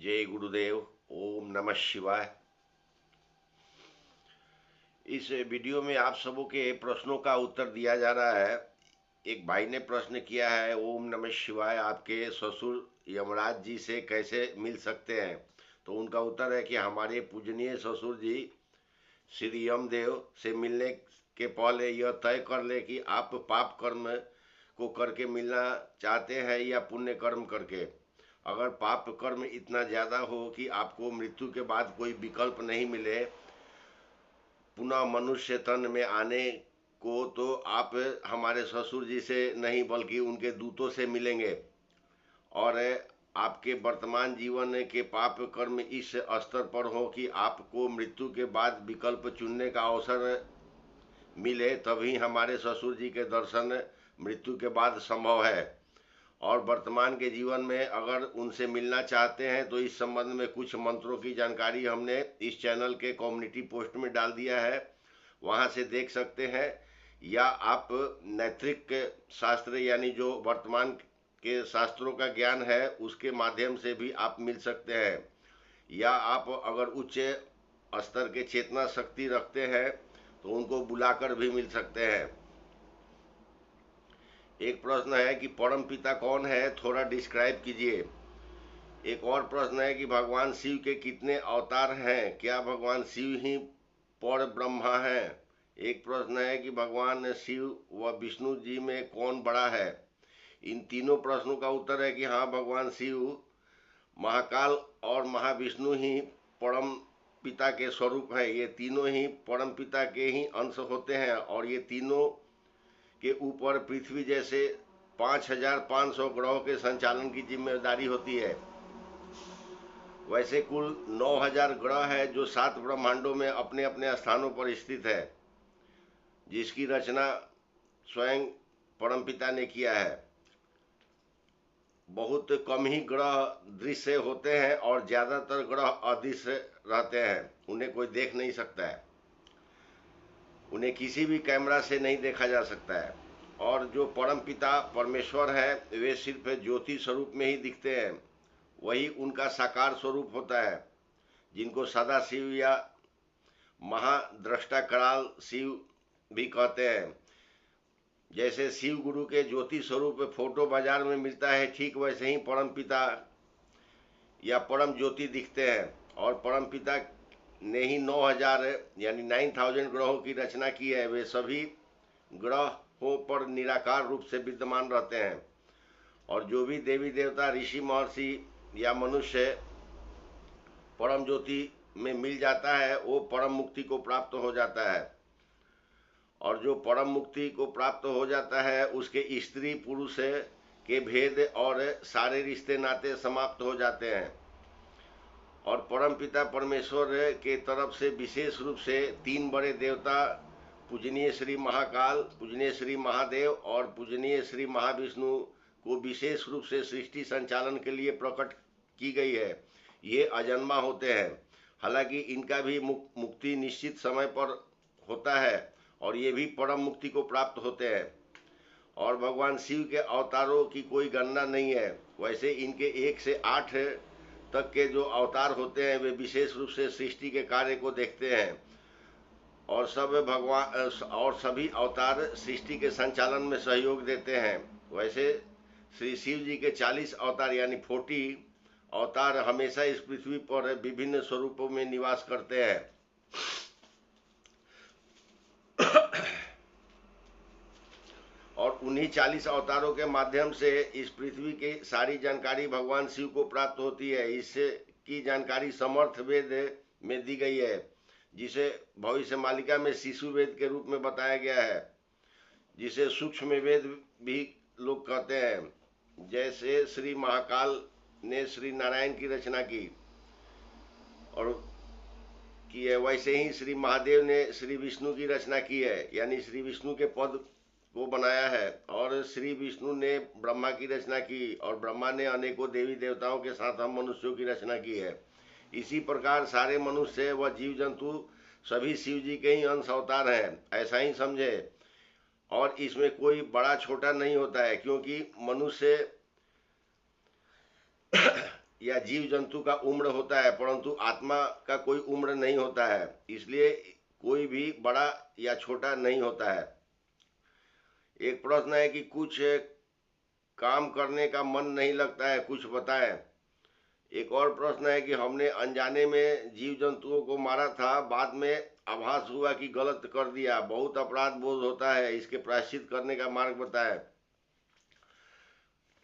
जय गुरुदेव। ओम नमः शिवाय। इस वीडियो में आप सबों के प्रश्नों का उत्तर दिया जा रहा है। एक भाई ने प्रश्न किया है, ओम नमः शिवाय, आपके ससुर यमराज जी से कैसे मिल सकते हैं? तो उनका उत्तर है कि हमारे पूजनीय ससुर जी श्री यमदेव से मिलने के पहले यह तय कर ले कि आप पाप कर्म को करके मिलना चाहते हैं या पुण्य कर्म करके। अगर पाप कर्म इतना ज़्यादा हो कि आपको मृत्यु के बाद कोई विकल्प नहीं मिले पुनः मनुष्य तन में आने को, तो आप हमारे ससुर जी से नहीं बल्कि उनके दूतों से मिलेंगे। और आपके वर्तमान जीवन के पाप कर्म इस स्तर पर हो कि आपको मृत्यु के बाद विकल्प चुनने का अवसर मिले, तभी हमारे ससुर जी के दर्शन मृत्यु के बाद संभव है। और वर्तमान के जीवन में अगर उनसे मिलना चाहते हैं तो इस संबंध में कुछ मंत्रों की जानकारी हमने इस चैनल के कम्युनिटी पोस्ट में डाल दिया है, वहां से देख सकते हैं। या आप नैतिक शास्त्र यानी जो वर्तमान के शास्त्रों का ज्ञान है उसके माध्यम से भी आप मिल सकते हैं। या आप अगर उच्च स्तर के चेतना शक्ति रखते हैं तो उनको बुलाकर भी मिल सकते हैं। एक प्रश्न है कि परम पिता कौन है, थोड़ा डिस्क्राइब कीजिए। एक और प्रश्न है कि भगवान शिव के कितने अवतार हैं, क्या भगवान शिव ही पर ब्रह्मा हैं? एक प्रश्न है कि भगवान शिव व विष्णु जी में कौन बड़ा है? इन तीनों प्रश्नों का उत्तर है कि हाँ, भगवान शिव, महाकाल और महाविष्णु ही परम पिता के स्वरूप है। ये तीनों ही परम पिता के ही अंश होते हैं और ये तीनों के ऊपर पृथ्वी जैसे 5500 ग्रहों के संचालन की जिम्मेदारी होती है। वैसे कुल 9000 ग्रह है जो 7 ब्रह्मांडों में अपने अपने स्थानों पर स्थित है, जिसकी रचना स्वयं परमपिता ने किया है। बहुत कम ही ग्रह दृश्य होते हैं और ज्यादातर ग्रह अदृश्य रहते हैं, उन्हें कोई देख नहीं सकता है, उन्हें किसी भी कैमरा से नहीं देखा जा सकता है। और जो परम पिता परमेश्वर है वे सिर्फ ज्योति स्वरूप में ही दिखते हैं, वही उनका साकार स्वरूप होता है, जिनको सदा शिव या महाद्रष्टा कराल शिव भी कहते हैं। जैसे शिव गुरु के ज्योति स्वरूप फोटो बाजार में मिलता है, ठीक वैसे ही परम पिता या परम ज्योति दिखते हैं। और परम पिता ने ही 9000 यानी 9000 ग्रहों की रचना की है। वे सभी ग्रहों पर निराकार रूप से विद्यमान रहते हैं और जो भी देवी देवता, ऋषि, महर्षि या मनुष्य परम ज्योति में मिल जाता है वो परम मुक्ति को प्राप्त हो जाता है। और जो परम मुक्ति को प्राप्त हो जाता है उसके स्त्री पुरुष के भेद और सारे रिश्ते नाते समाप्त हो जाते हैं। और परम पिता परमेश्वर के तरफ से विशेष रूप से 3 बड़े देवता, पूजनीय श्री महाकाल, पूजनीय श्री महादेव और पूजनीय श्री महाविष्णु को विशेष रूप से सृष्टि संचालन के लिए प्रकट की गई है। ये अजन्मा होते हैं, हालांकि इनका भी मुक्ति निश्चित समय पर होता है और ये भी परम मुक्ति को प्राप्त होते हैं। और भगवान शिव के अवतारों की कोई गणना नहीं है। वैसे इनके 1 से 8 तक के जो अवतार होते हैं वे विशेष रूप से सृष्टि के कार्य को देखते हैं और सभी अवतार सृष्टि के संचालन में सहयोग देते हैं। वैसे श्री शिव जी के 40 अवतार यानी 40 अवतार हमेशा इस पृथ्वी पर विभिन्न स्वरूपों में निवास करते हैं। और उन्हीं 40 अवतारों के माध्यम से इस पृथ्वी की सारी जानकारी भगवान शिव को प्राप्त होती है। इससे की जानकारी समर्थ वेद में दी गई है, जिसे भविष्य मालिका में शिशु वेद के रूप में बताया गया है, जिसे सूक्ष्म वेद भी लोग कहते हैं। जैसे श्री महाकाल ने श्री नारायण की रचना की है, वैसे ही श्री महादेव ने श्री विष्णु की रचना की है, यानी श्री विष्णु के पद को बनाया है। और श्री विष्णु ने ब्रह्मा की रचना की और ब्रह्मा ने अनेकों देवी देवताओं के साथ हम मनुष्यों की रचना की है। इसी प्रकार सारे मनुष्य व जीव जंतु सभी शिव जी के ही अंश अवतार हैं, ऐसा ही समझे। और इसमें कोई बड़ा छोटा नहीं होता है, क्योंकि मनुष्य या जीव जंतु का उम्र होता है, परंतु आत्मा का कोई उम्र नहीं होता है, इसलिए कोई भी बड़ा या छोटा नहीं होता है। एक प्रश्न है कि कुछ काम करने का मन नहीं लगता है, कुछ बताएं। एक और प्रश्न है कि हमने अनजाने में जीव जंतुओं को मारा था, बाद में आभास हुआ कि गलत कर दिया, बहुत अपराध बोध होता है, इसके प्रायश्चित करने का मार्ग बताएं।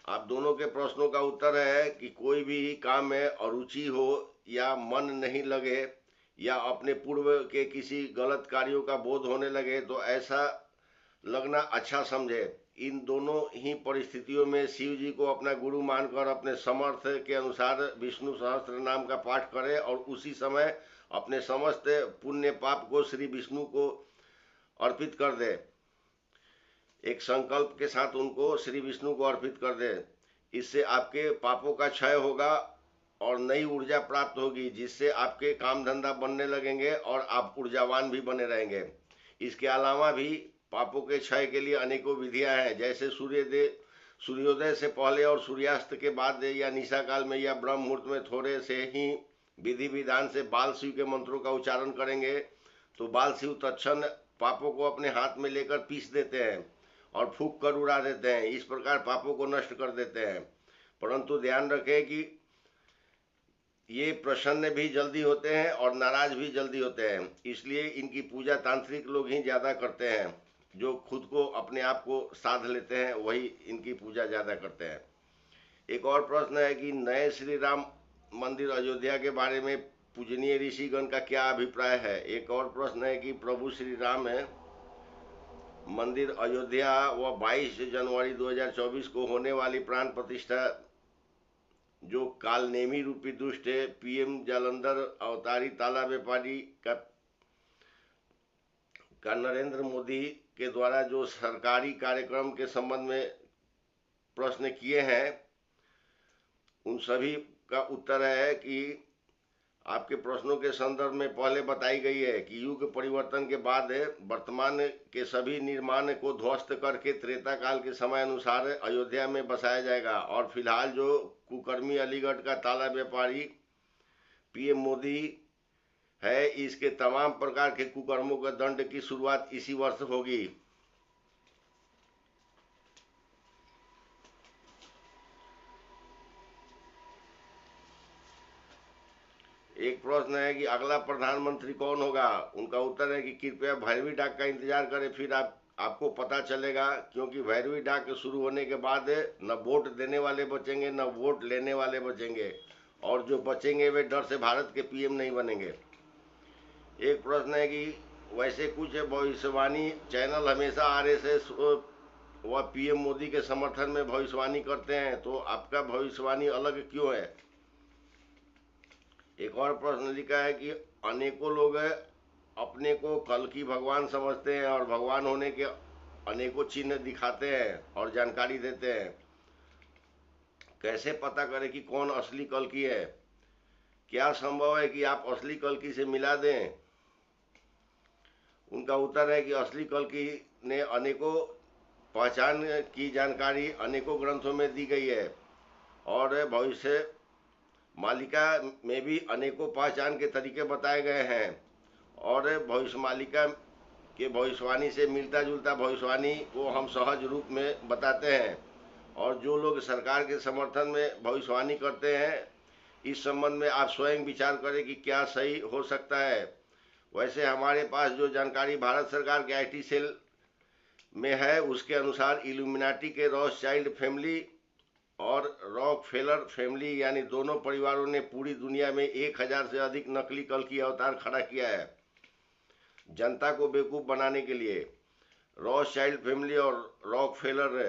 आप दोनों के प्रश्नों का उत्तर है कि कोई भी काम में अरुचि हो या मन नहीं लगे या अपने पूर्व के किसी गलत कार्यों का बोध होने लगे तो ऐसा लगना अच्छा समझे। इन दोनों ही परिस्थितियों में शिव जी को अपना गुरु मानकर अपने समर्थ के अनुसार विष्णु सहस्त्र नाम का पाठ करें और उसी समय अपने समस्त पुण्य पाप को श्री विष्णु को अर्पित कर दे। एक संकल्प के साथ उनको श्री विष्णु को अर्पित कर दे। इससे आपके पापों का क्षय होगा और नई ऊर्जा प्राप्त होगी, जिससे आपके काम धंधा बनने लगेंगे और आप ऊर्जावान भी बने रहेंगे। इसके अलावा भी पापों के क्षय के लिए अनेकों विधियां हैं, जैसे सूर्योदय से पहले और सूर्यास्त के बाद या निशा काल में या ब्रह्म मुहूर्त में थोड़े से ही विधि विधान से बाल शिव के मंत्रों का उच्चारण करेंगे तो बाल शिव तत्क्षण पापों को अपने हाथ में लेकर पीस देते हैं और फूंक कर उड़ा देते हैं। इस प्रकार पापों को नष्ट कर देते हैं। परंतु ध्यान रखें कि ये प्रसन्न भी जल्दी होते हैं और नाराज भी जल्दी होते हैं, इसलिए इनकी पूजा तांत्रिक लोग ही ज़्यादा करते हैं। जो खुद को अपने आप को साध लेते हैं वही इनकी पूजा ज़्यादा करते हैं। एक और प्रश्न है कि नए श्री राम मंदिर अयोध्या के बारे में पूजनीय ऋषिगण का क्या अभिप्राय है। एक और प्रश्न है कि प्रभु श्री राम है मंदिर अयोध्या व 22 जनवरी 2024 को होने वाली प्राण प्रतिष्ठा जो कालनेमी रूपी दुष्ट है पीएम जालंधर अवतारी ताला व्यापारी का नरेंद्र मोदी के द्वारा जो सरकारी कार्यक्रम के संबंध में प्रश्न किए हैं, उन सभी का उत्तर है कि आपके प्रश्नों के संदर्भ में पहले बताई गई है कि युग परिवर्तन के बाद वर्तमान के सभी निर्माण को ध्वस्त करके त्रेता काल के समय अनुसार अयोध्या में बसाया जाएगा और फिलहाल जो कुकर्मी अलीगढ़ का ताला व्यापारी पीएम मोदी है, इसके तमाम प्रकार के कुकर्मों के दंड की शुरुआत इसी वर्ष होगी। एक प्रश्न है कि अगला प्रधानमंत्री कौन होगा। उनका उत्तर है कि कृपया भैरवी डाक का इंतजार करें, फिर आपको पता चलेगा, क्योंकि भैरवी डाक शुरू होने के बाद न वोट देने वाले बचेंगे न वोट लेने वाले बचेंगे, और जो बचेंगे वे डर से भारत के पीएम नहीं बनेंगे। एक प्रश्न है कि वैसे कुछ भविष्यवाणी चैनल हमेशा आरएसएस व पीएम मोदी के समर्थन में भविष्यवाणी करते हैं, तो आपका भविष्यवाणी अलग क्यों है। एक और प्रश्न लिखा है कि अनेकों लोग अपने को कल की भगवान समझते हैं और भगवान होने के अनेकों चिन्ह दिखाते हैं और जानकारी देते हैं, कैसे पता करें कि कौन असली कल की है। क्या संभव है कि आप असली कल की से मिला दें। उनका उत्तर है कि असली कल की ने अनेकों पहचान की जानकारी अनेकों ग्रंथों में दी गई है और भविष्य मालिका में भी अनेकों पहचान के तरीके बताए गए हैं और भविष्य मालिका के भविष्यवाणी से मिलता जुलता भविष्यवाणी को हम सहज रूप में बताते हैं। और जो लोग सरकार के समर्थन में भविष्यवाणी करते हैं, इस संबंध में आप स्वयं विचार करें कि क्या सही हो सकता है। वैसे हमारे पास जो जानकारी भारत सरकार के आईटी सेल में है, उसके अनुसार इल्यूमिनाटी के रॉथशाइल्ड फैमिली और रॉकफेलर फैमिली यानी दोनों परिवारों ने पूरी दुनिया में 1000 से अधिक नकली कल की अवतार खड़ा किया है जनता को बेवकूफ़ बनाने के लिए। रॉथशाइल्ड फैमिली और रॉकफेलर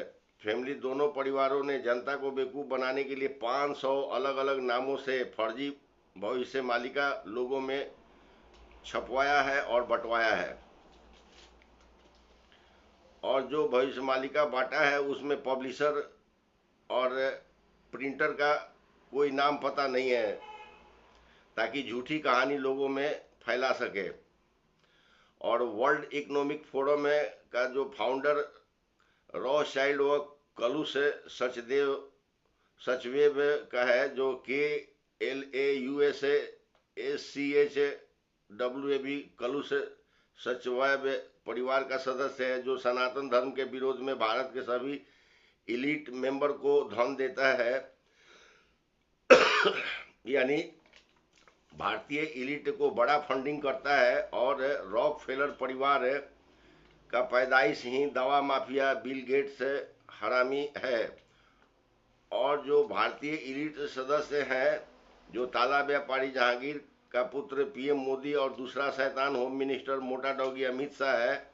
फैमिली दोनों परिवारों ने जनता को बेवकूफ़ बनाने के लिए 500 अलग अलग नामों से फर्जी भविष्य मालिका लोगों में छपवाया है और बंटवाया है, और जो भविष्य मालिका बांटा है उसमें पब्लिशर और प्रिंटर का कोई नाम पता नहीं है, ताकि झूठी कहानी लोगों में फैला सके। और वर्ल्ड इकोनॉमिक फोरम का जो फाउंडर रॉथशाइल्ड व कलुष सचदेव सचवेब का है, जो KLAUSASCHWAB कलुष सचवेब परिवार का सदस्य है, जो सनातन धर्म के विरोध में भारत के सभी इलीट मेंबर को धन देता है। यानी भारतीय इलीट को बड़ा फंडिंग करता है। और रॉकफेलर परिवार का पैदाइश ही दवा माफिया बिल गेट्स हरामी है। और जो भारतीय इलीट सदस्य हैं, जो ताला व्यापारी जहांगीर का पुत्र पीएम मोदी और दूसरा शैतान होम मिनिस्टर मोटा डॉगी अमित शाह है,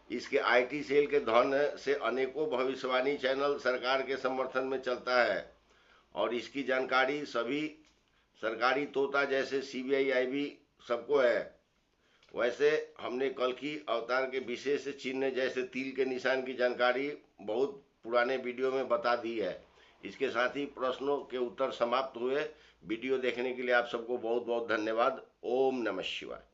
इसके आईटी सेल के धन से अनेकों भविष्यवाणी चैनल सरकार के समर्थन में चलता है। और इसकी जानकारी सभी सरकारी तोता जैसे सीबीआई, आईबी सबको है। वैसे हमने कल की अवतार के विशेष चिन्ह जैसे तिल के निशान की जानकारी बहुत पुराने वीडियो में बता दी है। इसके साथ ही प्रश्नों के उत्तर समाप्त हुए। वीडियो देखने के लिए आप सबको बहुत बहुत धन्यवाद। ओम नमः शिवाय।